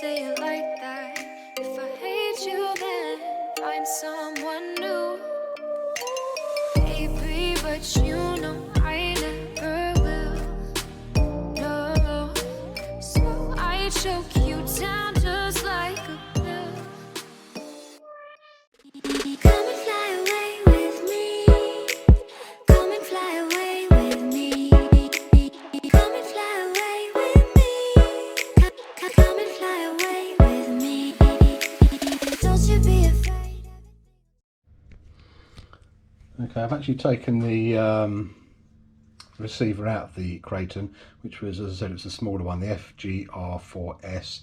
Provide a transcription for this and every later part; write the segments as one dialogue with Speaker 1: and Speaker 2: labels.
Speaker 1: say it like that. If I hate you, then find someone new. Baby, but you know I never will. No, so I choke you down just like a pill. Come and fly away with me. Come and fly away with me. Come and fly away with me. Come and fly away with me. Don't you be afraid.
Speaker 2: Okay, I've actually taken the receiver out of the Kraton, which was, as I said, it's a smaller one, the FGR4S.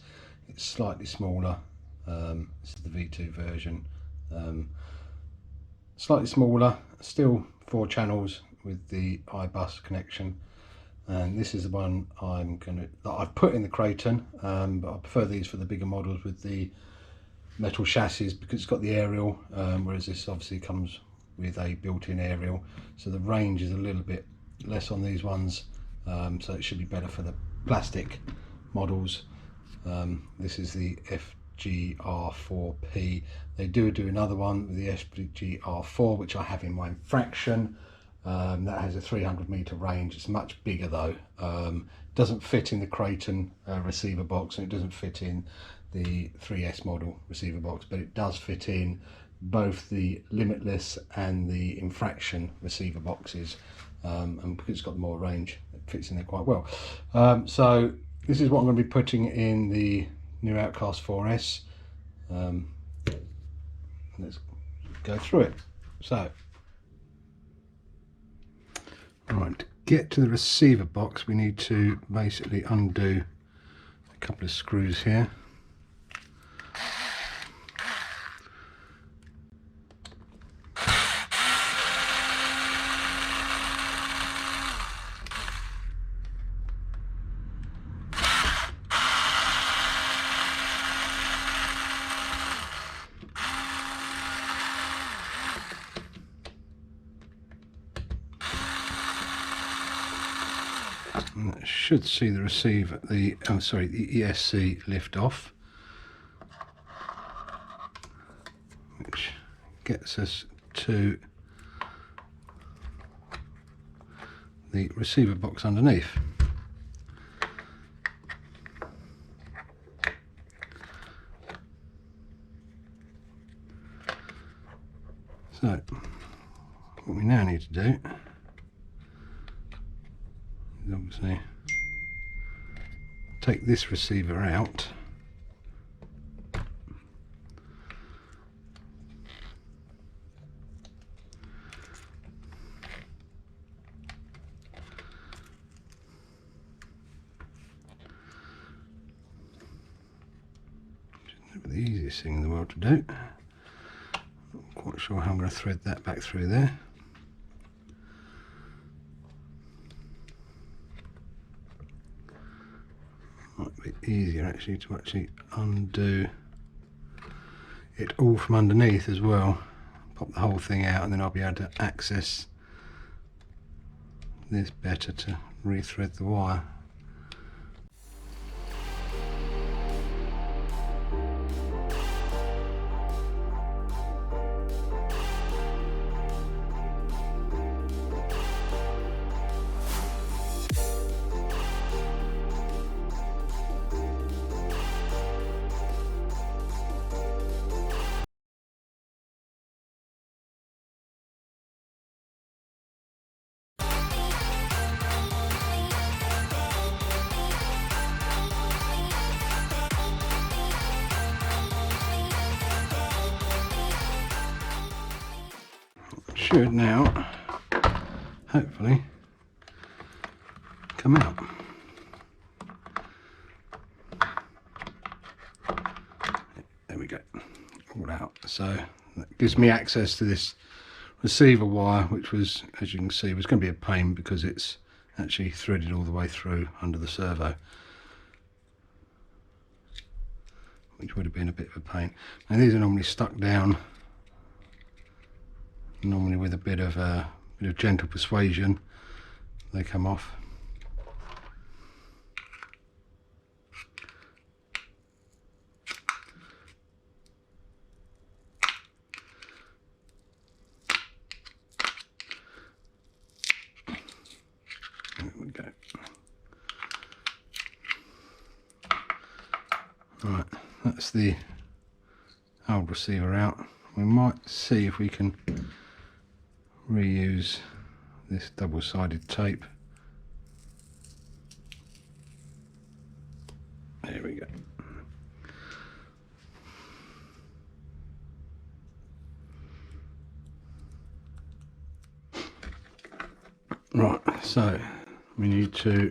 Speaker 2: It's slightly smaller. This is the V2 version. Slightly smaller, still 4 channels with the iBus connection, and this is the one that I've put in the Kraton, but I prefer these for the bigger models with the metal chassis because it's got the aerial, whereas this obviously comes with a built-in aerial, so the range is a little bit less on these ones, so it should be better for the plastic models. This is the FGR4P. They do another one with the FGR4, which I have in my infraction. That has a 300 meter range. It's much bigger though. Doesn't fit in the Kraton receiver box, and it doesn't fit in the 3S model receiver box, but it does fit in both the limitless and the infraction receiver boxes, and because it's got more range, it fits in there quite well. So this is what I'm going to be putting in the new Outcast 4S. Let's go through it. So, right, to get to the receiver box, we need to basically undo a couple of screws here. And that should see the receiver, the ESC lift off, which gets us to the receiver box underneath. So what we now need to do is obviously take this receiver out, which is the easiest thing in the world to do. Not quite sure how I'm going to thread that back through there. Might be easier actually to undo it all from underneath as well. Pop the whole thing out, and then I'll be able to access this better to rethread the wire. Should now hopefully come out. There we go, all out. So that gives me access to this receiver wire, which was, as you can see, was going to be a pain because it's actually threaded all the way through under the servo, which would have been a bit of a pain. Now these are normally stuck down, normally with a bit of gentle persuasion they come off. we go. Right, that's the old receiver out. We might see if we can reuse this double-sided tape. There we go. Right, so we need to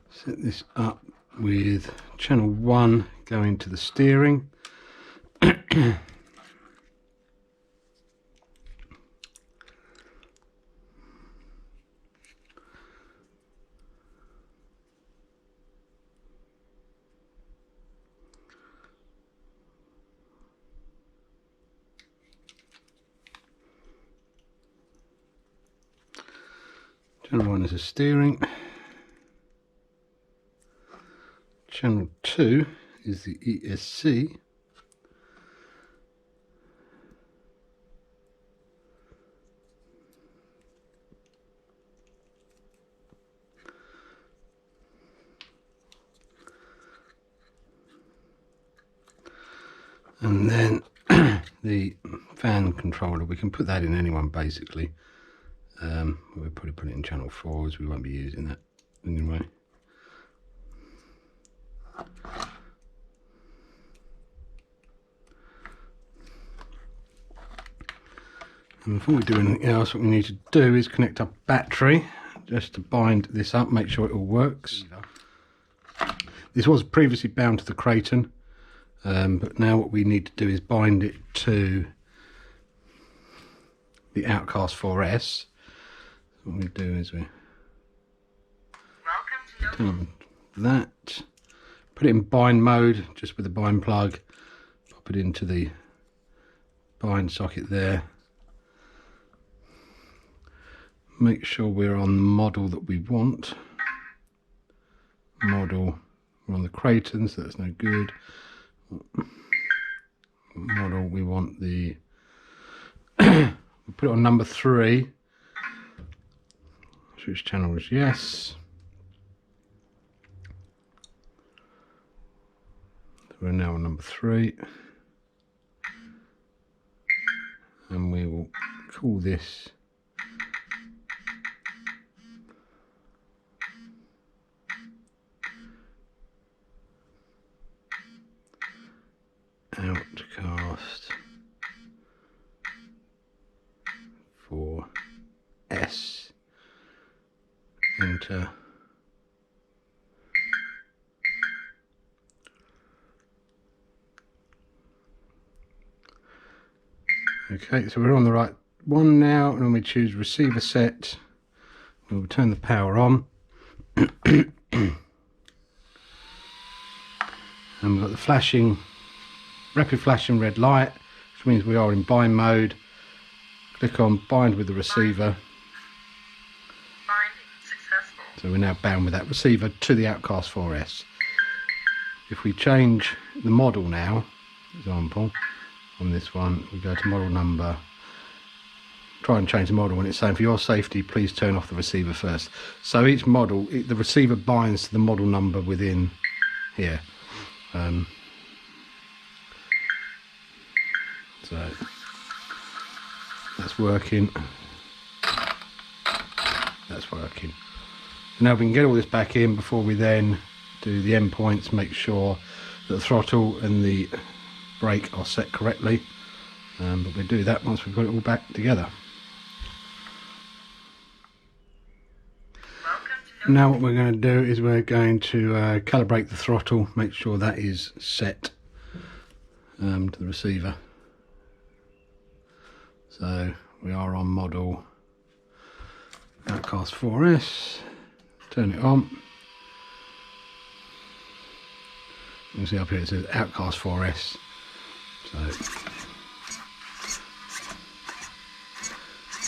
Speaker 2: set this up with channel 1 going to the steering. Channel 1 is a steering. Channel 2 is the ESC. And then the fan controller, we can put that in any one basically. We'll probably put it in channel 4 as we won't be using that anyway. And before we do anything else, what we need to do is connect up a battery just to bind this up, make sure it all works. This was previously bound to the Kraton, but now what we need to do is bind it to the Outcast 4S. What we do is we turn that, put it in bind mode just with the bind plug, pop it into the bind socket there. Make sure we're on the model that we want. Model, we're on the Kraton, so that's no good. Model, we want the we'll put it on number 3. Switch channel is yes. So we're now on number 3. And we will call this Outcast 4S. Enter. Okay, so we're on the right one now, and when we choose receiver set, we'll turn the power on. And we've got the flashing, rapid flashing red light, which means we are in bind mode. Click on bind with the receiver. So we're now bound with that receiver to the Outcast 4S. If we change the model now, example, on this one, we go to model number, try and change the model, and it's saying for your safety, please turn off the receiver first. So each model, the receiver binds to the model number within here. So that's working. That's working. Now we can get all this back in before we then do the endpoints, make sure that the throttle and the brake are set correctly, but we'll do that once we've got it all back together. Now what we're going to do is we're going to calibrate the throttle, make sure that is set to the receiver. So we are on model Outcast 4S. Turn it on. You can see up here it says Outcast 4S. So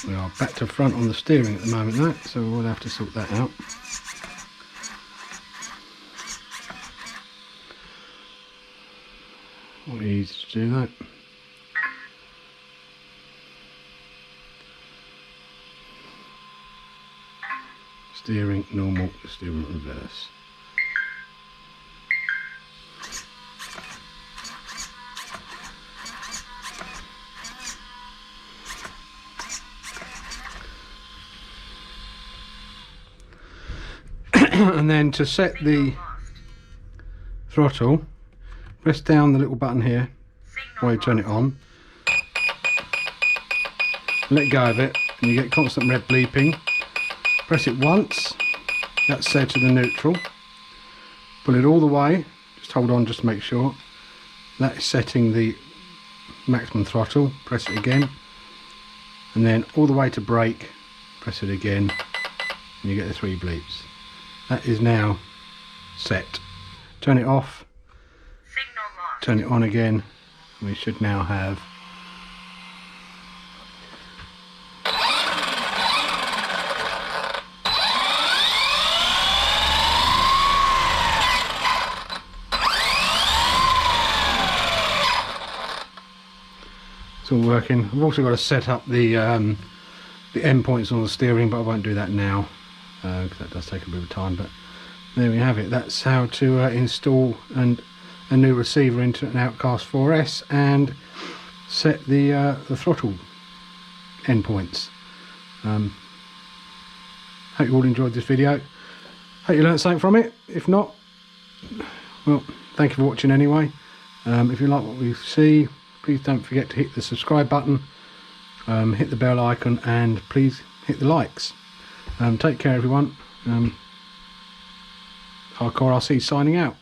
Speaker 2: we are back to front on the steering at the moment though, so we'll have to sort that out. Not easy to do that. steering normal, steering reverse. And then to set the throttle, press down the little button here while you turn it on, let go of it, and you get constant red bleeping. Press it once, that's set to the neutral, pull it all the way, just hold on just to make sure, that is setting the maximum throttle. Press it again, and then all the way to brake, press it again, and you get the 3 bleeps. That is now set. Turn it off, turn it on again, and we should now have it's all working. I've also got to set up the endpoints on the steering, but I won't do that now because that does take a bit of time. But there we have it. That's how to install a new receiver into an Outcast 4S and set the throttle endpoints. Hope you all enjoyed this video. Hope you learned something from it. If not, well, thank you for watching anyway. If you like what we see, please don't forget to hit the subscribe button, hit the bell icon, and please hit the likes. Take care everyone. Hardcore RC signing out.